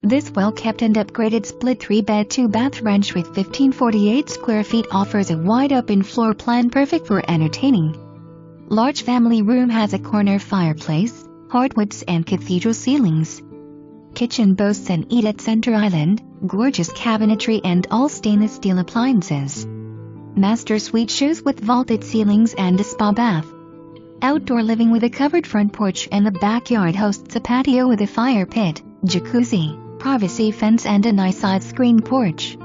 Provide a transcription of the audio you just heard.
This well-kept and upgraded split 3-bed 2-bath ranch with 1548 square feet offers a wide-open floor plan perfect for entertaining. Large family room has a corner fireplace, hardwoods and cathedral ceilings. Kitchen boasts an eat-at center island, gorgeous cabinetry and all stainless steel appliances. Master suite shows with vaulted ceilings and a spa bath. Outdoor living with a covered front porch and the backyard hosts a patio with a fire pit, jacuzzi, privacy fence and a nice side screen porch.